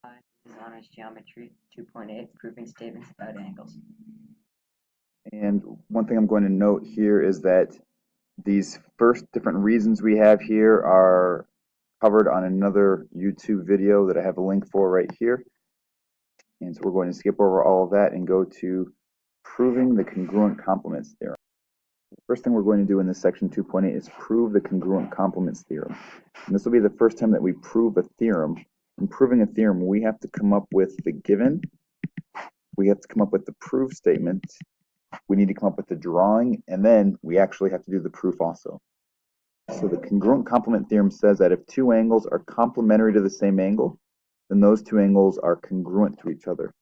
Hi, this is Honest Geometry 2.8, proving statements about angles. And one thing I'm going to note here is that these first different reasons we have here are covered on another YouTube video that I have a link for right here. And so we're going to skip over all of that and go to proving the congruent complements theorem. The first thing we're going to do in this section 2.8 is prove the congruent complements theorem. And this will be the first time that we prove a theorem. In proving a theorem, we have to come up with the given, we have to come up with the proof statement, we need to come up with the drawing, and then we actually have to do the proof also. So the congruent complement theorem says that if two angles are complementary to the same angle, then those two angles are congruent to each other.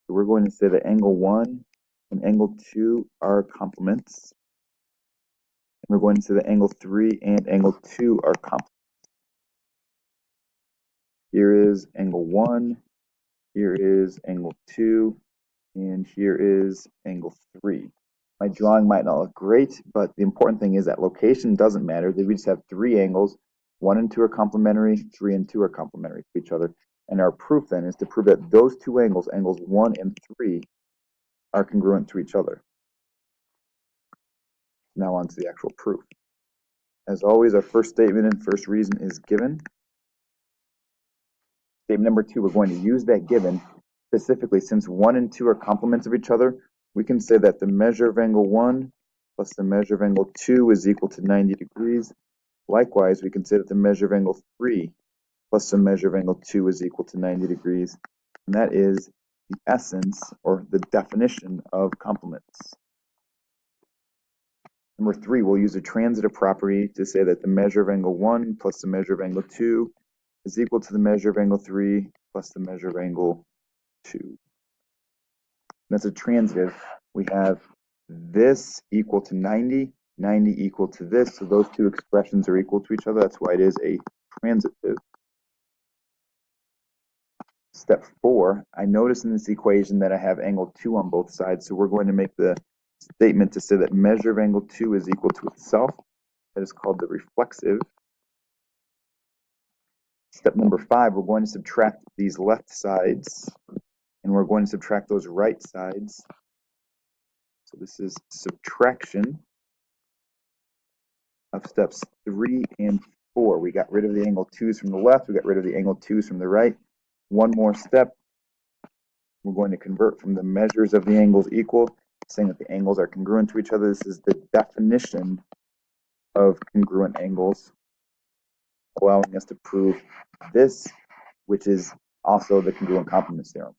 So we're going to say that angle 1 and angle 2 are complements. And we're going to say that angle 3 and angle 2 are complements. Here is angle 1, here is angle 2, and here is angle 3. My drawing might not look great, but the important thing is that location doesn't matter. We just have three angles. 1 and 2 are complementary, 3 and 2 are complementary to each other. And our proof then is to prove that those two angles, angles 1 and 3, are congruent to each other. Now on to the actual proof. As always, our first statement and first reason is given. Statement number 2, we're going to use that given. Specifically, since 1 and 2 are complements of each other, we can say that the measure of angle 1 plus the measure of angle 2 is equal to 90 degrees. Likewise, we can say that the measure of angle 3 plus the measure of angle 2 is equal to 90 degrees. And that is the essence, or the definition, of complements. Number 3, we'll use a transitive property to say that the measure of angle 1 plus the measure of angle 2 is equal to the measure of angle 3 plus the measure of angle 2. And that's a transitive. We have this equal to 90, 90 equal to this, so those two expressions are equal to each other. That's why it is a transitive. Step 4, I notice in this equation that I have angle 2 on both sides, so we're going to make the statement to say that measure of angle 2 is equal to itself. That is called the reflexive. Step number 5, we're going to subtract these left sides, and we're going to subtract those right sides. So this is subtraction of steps 3 and 4. We got rid of the angle 2's from the left, we got rid of the angle 2's from the right. One more step, we're going to convert from the measures of the angles equal, saying that the angles are congruent to each other. This is the definition of congruent angles, allowing us to prove this, which is also the congruent complements theorem.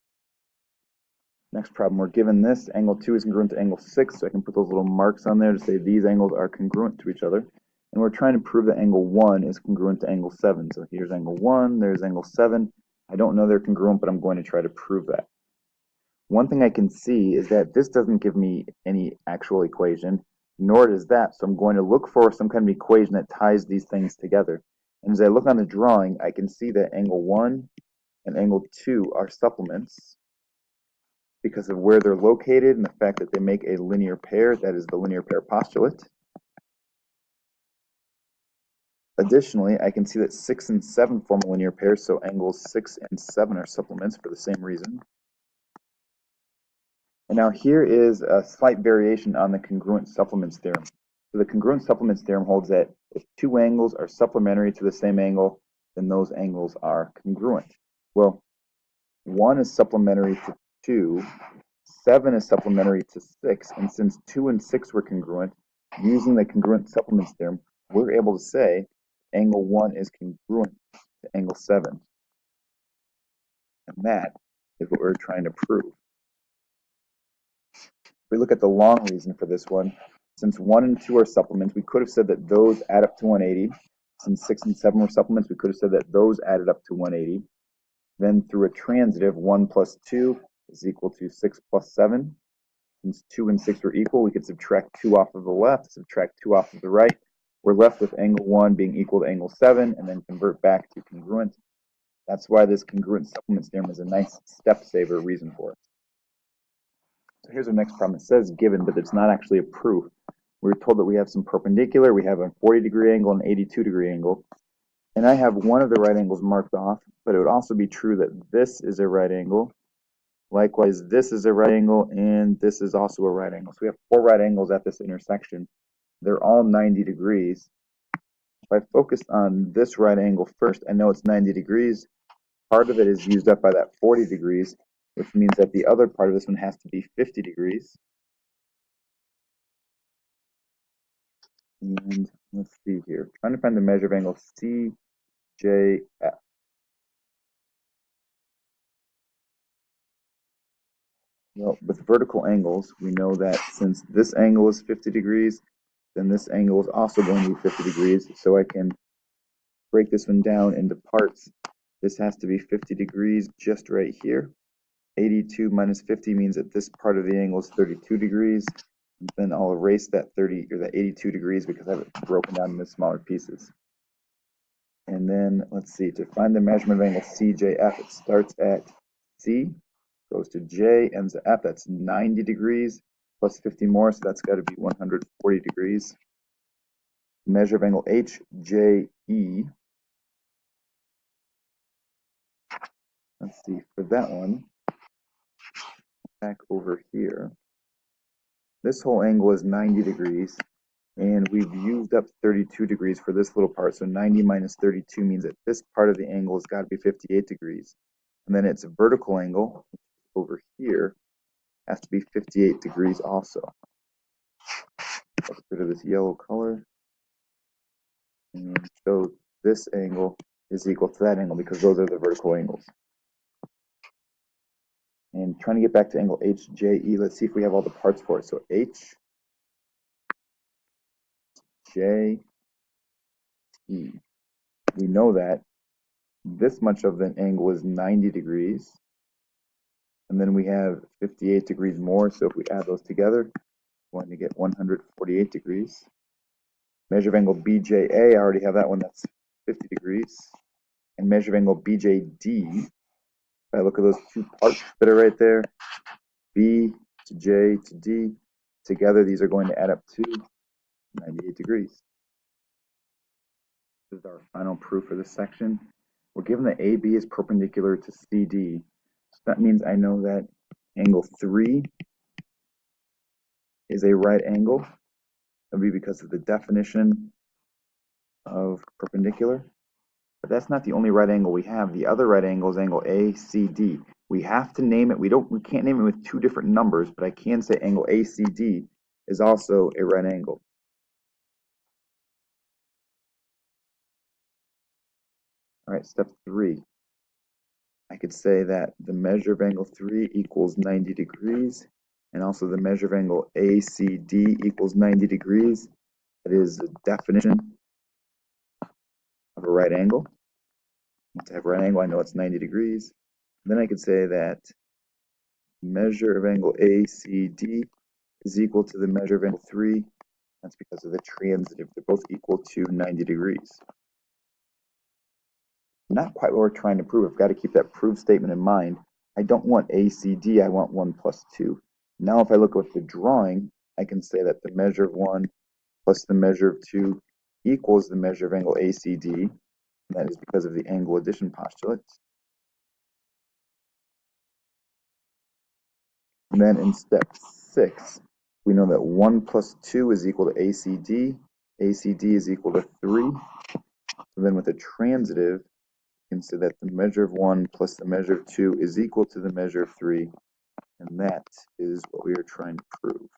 Next problem, we're given this. Angle 2 is congruent to angle 6, so I can put those little marks on there to say these angles are congruent to each other. And we're trying to prove that angle 1 is congruent to angle 7. So here's angle 1, there's angle 7. I don't know they're congruent, but I'm going to try to prove that. One thing I can see is that this doesn't give me any actual equation, nor does that. So I'm going to look for some kind of equation that ties these things together. And as I look on the drawing, I can see that angle 1 and angle 2 are supplements because of where they're located and the fact that they make a linear pair. That is the linear pair postulate. Additionally, I can see that 6 and 7 form a linear pair, so angles 6 and 7 are supplements for the same reason. And now here is a slight variation on the congruent supplements theorem. So the congruent supplements theorem holds that if two angles are supplementary to the same angle, then those angles are congruent. Well, 1 is supplementary to 2, 7 is supplementary to 6, and since 2 and 6 were congruent, using the congruent supplements theorem, we're able to say angle 1 is congruent to angle 7. And that is what we're trying to prove. If we look at the long reason for this one, since 1 and 2 are supplements, we could have said that those add up to 180. Since 6 and 7 were supplements, we could have said that those added up to 180. Then through a transitive, 1 plus 2 is equal to 6 plus 7. Since 2 and 6 are equal, we could subtract 2 off of the left, subtract 2 off of the right. We're left with angle 1 being equal to angle 7, and then convert back to congruent. That's why this congruent supplements theorem is a nice step-saver reason for it. So here's our next problem. It says given, but it's not actually a proof. We're told that we have some perpendicular, we have a 40-degree angle and an 82-degree angle. And I have one of the right angles marked off, but it would also be true that this is a right angle. Likewise, this is a right angle, and this is also a right angle. So we have 4 right angles at this intersection. They're all 90 degrees. If I focus on this right angle first, I know it's 90 degrees. Part of it is used up by that 40 degrees, which means that the other part of this one has to be 50 degrees. And let's see here. Trying to find the measure of angle CJF. Well, with vertical angles, we know that since this angle is 50 degrees, then this angle is also going to be 50 degrees. So I can break this one down into parts. This has to be 50 degrees just right here. 82 minus 50 means that this part of the angle is 32 degrees. Then I'll erase that 30 or that 82 degrees because I have it broken down into smaller pieces. And then let's see, to find the measurement of angle CJF, it starts at C, goes to J, ends at F. That's 90 degrees plus 50 more, so that's got to be 140 degrees. Measure of angle HJE. Let's see, for that one, back over here, this whole angle is 90 degrees, and we've used up 32 degrees for this little part, so 90 minus 32 means that this part of the angle has got to be 58 degrees. And then its vertical angle, over here, has to be 58 degrees also. Let's get rid of this yellow color and show this angle is equal to that angle because those are the vertical angles. And trying to get back to angle HJE, let's see if we have all the parts for it. So HJE. We know that this much of the angle is 90 degrees. And then we have 58 degrees more. So if we add those together, we're going to get 148 degrees. Measure of angle BJA, I already have that one, that's 50 degrees. And measure of angle BJD, if I look at those two parts that are right there, B to J to D, together these are going to add up to 98 degrees. This is our final proof for this section. We're given that AB is perpendicular to CD. So that means I know that angle 3 is a right angle. That would be because of the definition of perpendicular. But that's not the only right angle we have. The other right angle is angle ACD. We have to name it. We can't name it with 2 different numbers, but I can say angle ACD is also a right angle. All right, step 3. I could say that the measure of angle 3 equals 90 degrees, and also the measure of angle ACD equals 90 degrees. That is the definition of a right angle. Once I have a right angle, I know it's 90 degrees. And then I could say that measure of angle ACD is equal to the measure of angle 3. That's because of the transitive. They're both equal to 90 degrees. Not quite what we're trying to prove. I've got to keep that proof statement in mind. I don't want ACD, I want 1 plus 2. Now if I look at the drawing, I can say that the measure of 1 plus the measure of 2 equals the measure of angle ACD. And that is because of the angle addition postulate. And then in step 6, we know that 1 plus 2 is equal to ACD. ACD is equal to 3. So then with a transitive, you can say that the measure of 1 plus the measure of 2 is equal to the measure of 3. And that is what we are trying to prove.